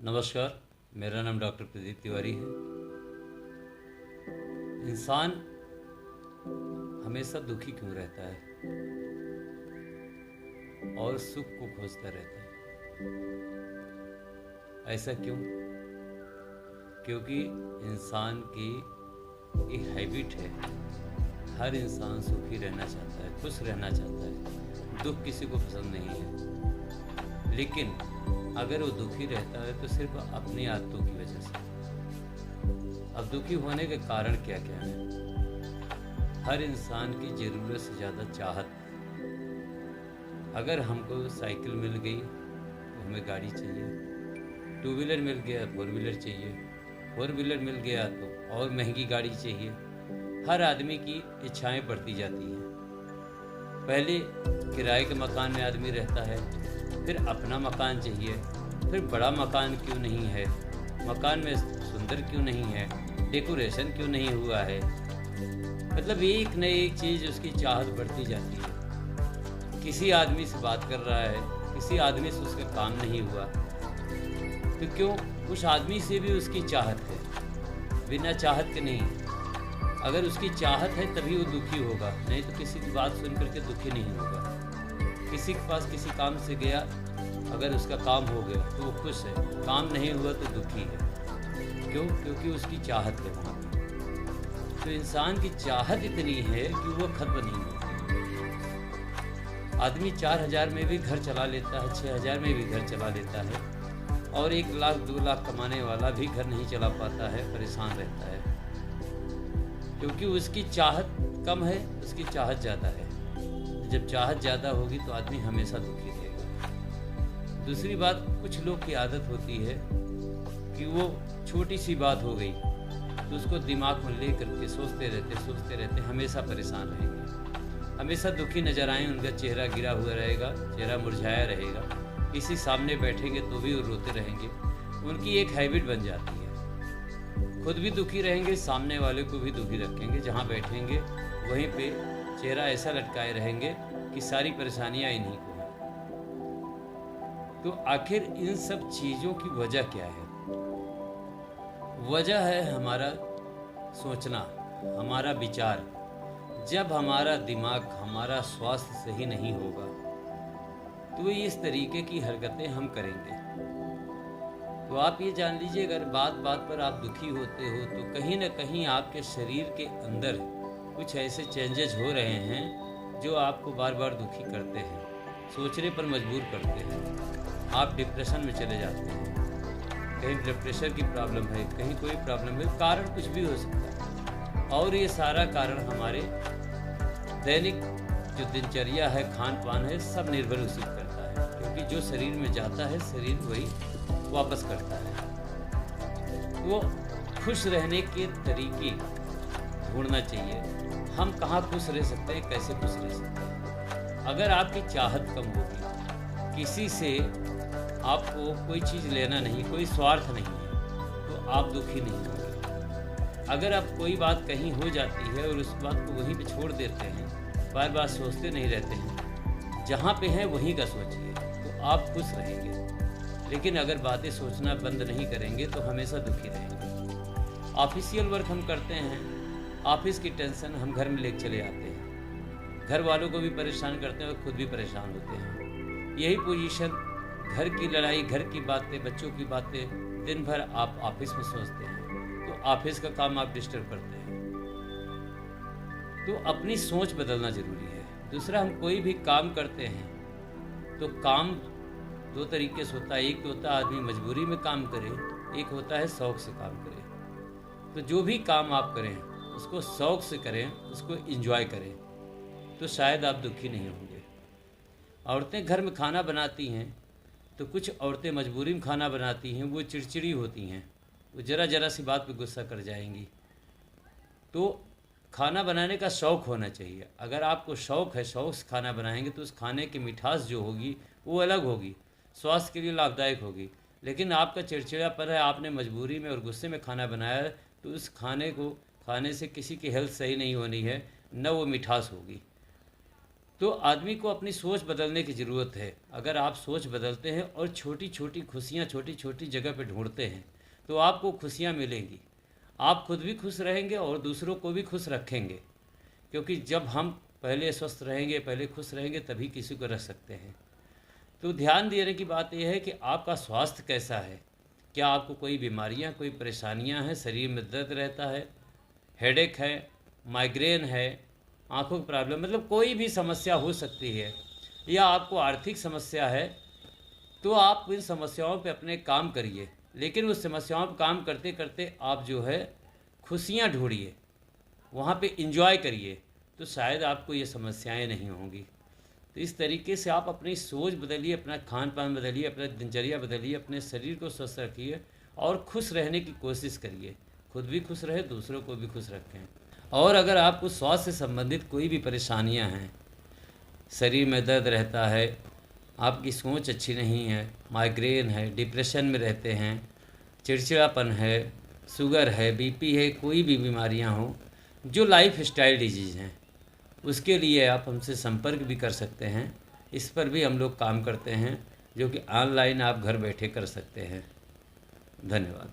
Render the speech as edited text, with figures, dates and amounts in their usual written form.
नमस्कार। मेरा नाम डॉक्टर प्रदीप तिवारी है। इंसान हमेशा दुखी क्यों रहता है और सुख को खोजता रहता है? ऐसा क्यों? क्योंकि इंसान की एक हैबिट है। हर इंसान सुखी रहना चाहता है, खुश रहना चाहता है। दुख किसी को पसंद नहीं है। लेकिन अगर वो दुखी रहता है तो सिर्फ अपनी आदतों की वजह से। अब दुखी होने के कारण क्या क्या है? हर इंसान की ज़रूरत से ज़्यादा चाहत। अगर हमको साइकिल मिल गई तो हमें गाड़ी चाहिए, टू व्हीलर मिल गया फोर व्हीलर चाहिए, फोर व्हीलर मिल गया तो और महंगी गाड़ी चाहिए। हर आदमी की इच्छाएं बढ़ती जाती हैं। पहले किराए के मकान में आदमी रहता है, फिर अपना मकान चाहिए, फिर बड़ा मकान क्यों नहीं है, मकान में सुंदर क्यों नहीं है, डेकोरेशन क्यों नहीं हुआ है। मतलब एक न एक चीज़ उसकी चाहत बढ़ती जाती है। किसी आदमी से बात कर रहा है, किसी आदमी से उसका काम नहीं हुआ तो क्यों? उस आदमी से भी उसकी चाहत है, बिना चाहत के नहीं। अगर उसकी चाहत है तभी वो दुखी होगा, नहीं तो किसी की बात सुन करके दुखी नहीं होगा। किसी के पास किसी काम से गया, अगर उसका काम हो गया तो वो खुश है, काम नहीं हुआ तो दुखी है। क्यों? क्योंकि उसकी चाहत है वहाँ पे। तो इंसान की चाहत इतनी है कि वो खत्म नहीं होती। आदमी 4,000 में भी घर चला लेता है, 6,000 में भी घर चला लेता है, और 1 लाख 2 लाख कमाने वाला भी घर नहीं चला पाता है, परेशान रहता है। क्योंकि उसकी चाहत कम है, उसकी चाहत ज़्यादा है। जब चाहत ज़्यादा होगी तो आदमी हमेशा दुखी रहेगा। दूसरी बात, कुछ लोग की आदत होती है कि वो छोटी सी बात हो गई तो उसको दिमाग में ले करके सोचते रहते हमेशा परेशान रहेंगे, हमेशा दुखी नजर आए। उनका चेहरा गिरा हुआ रहेगा, चेहरा मुरझाया रहेगा। किसी सामने बैठेंगे तो भी वो रोते रहेंगे। उनकी एक हैबिट बन जाती है। खुद भी दुखी रहेंगे, सामने वाले को भी दुखी रखेंगे। जहाँ बैठेंगे वहीं पे चेहरा ऐसा लटकाए रहेंगे कि सारी परेशानियां इन्हीं को हैं। तो आखिर इन सब चीज़ों की वजह क्या है? वजह है हमारा सोचना, हमारा विचार। जब हमारा दिमाग, हमारा स्वास्थ्य सही नहीं होगा तो इस तरीके की हरकतें हम करेंगे। तो आप ये जान लीजिए, अगर बात बात पर आप दुखी होते हो तो कहीं ना कहीं आपके शरीर के अंदर कुछ ऐसे चेंजेस हो रहे हैं जो आपको बार बार दुखी करते हैं, सोचने पर मजबूर करते हैं। आप डिप्रेशन में चले जाते हैं। कहीं ब्लड प्रेशर की प्रॉब्लम है, कहीं कोई प्रॉब्लम है, कारण कुछ भी हो सकता है। और ये सारा कारण हमारे दैनिक जो दिनचर्या है, खान पान है, सब निर्भर उसी पर करता है। क्योंकि जो शरीर में जाता है शरीर वही वापस करता है। वो खुश रहने के तरीके ढूंढना चाहिए। हम कहाँ खुश रह सकते हैं, कैसे खुश रह सकते हैं? अगर आपकी चाहत कम होगी, किसी से आपको कोई चीज़ लेना नहीं, कोई स्वार्थ नहीं है, तो आप दुखी नहीं होंगे। अगर आप कोई बात कहीं हो जाती है और उस बात को वहीं पे छोड़ देते हैं, बार बार सोचते नहीं रहते हैं, जहाँ पे हैं वहीं का सोचिए, तो आप खुश रहेंगे। लेकिन अगर बातें सोचना बंद नहीं करेंगे तो हमेशा दुखी रहेंगे। ऑफिशियल वर्क हम करते हैं, ऑफिस की टेंशन हम घर में लेकर चले आते हैं, घर वालों को भी परेशान करते हैं और खुद भी परेशान होते हैं। यही पोजीशन, घर की लड़ाई, घर की बातें, बच्चों की बातें, दिन भर आप ऑफिस में सोचते हैं तो ऑफिस का काम आप डिस्टर्ब करते हैं। तो अपनी सोच बदलना ज़रूरी है। दूसरा, हम कोई भी काम करते हैं तो काम 2 तरीके से होता है। एक तो होता है आदमी मजबूरी में काम करे, एक होता है शौक़ से काम करे। तो जो भी काम आप करें उसको शौक़ से करें, उसको एंजॉय करें, तो शायद आप दुखी नहीं होंगे। औरतें घर में खाना बनाती हैं तो कुछ औरतें मजबूरी में खाना बनाती हैं, वो चिड़चिड़ी होती हैं, वो ज़रा सी बात पे गुस्सा कर जाएंगी। तो खाना बनाने का शौक़ होना चाहिए। अगर आपको शौक़ है, शौक़ से खाना बनाएंगे तो उस खाने की मिठास जो होगी वो अलग होगी, स्वास्थ्य के लिए लाभदायक होगी। लेकिन आपका चिड़चिड़ापन है, आपने मजबूरी में और गुस्से में खाना बनाया, तो उस खाने को खाने से किसी की हेल्थ सही नहीं होनी है, न वो मिठास होगी। तो आदमी को अपनी सोच बदलने की ज़रूरत है। अगर आप सोच बदलते हैं और छोटी छोटी खुशियाँ छोटी छोटी जगह पे ढूंढते हैं तो आपको खुशियाँ मिलेंगी। आप खुद भी खुश रहेंगे और दूसरों को भी खुश रखेंगे, क्योंकि जब हम पहले स्वस्थ रहेंगे, पहले खुश रहेंगे, तभी किसी को रख सकते हैं। तो ध्यान देने की बात यह है कि आपका स्वास्थ्य कैसा है। क्या आपको कोई बीमारियां, कोई परेशानियां हैं, शरीर में दर्द रहता है, हेडेक है, माइग्रेन है, आंखों की प्रॉब्लम, मतलब कोई भी समस्या हो सकती है, या आपको आर्थिक समस्या है, तो आप इन समस्याओं पे अपने काम करिए। लेकिन उस समस्याओं पर काम करते करते आप जो है खुशियाँ ढूंढिए, वहाँ पे इंजॉय करिए, तो शायद आपको ये समस्याएं नहीं होंगी। तो इस तरीके से आप अपनी सोच बदलिए, अपना खान पान बदलिए, अपना दिनचर्या बदलिए, अपने शरीर को स्वस्थ रखिए और खुश रहने की कोशिश करिए। खुद भी खुश रहे, दूसरों को भी खुश रखें। और अगर आपको स्वास्थ्य से संबंधित कोई भी परेशानियां हैं, शरीर में दर्द रहता है, आपकी सोच अच्छी नहीं है, माइग्रेन है, डिप्रेशन में रहते हैं, चिड़चिड़ापन है, शुगर है, बीपी है, कोई भी बीमारियां हों जो लाइफ स्टाइल डिजीज़ हैं, उसके लिए आप हमसे संपर्क भी कर सकते हैं। इस पर भी हम लोग काम करते हैं, जो कि ऑनलाइन आप घर बैठे कर सकते हैं। धन्यवाद।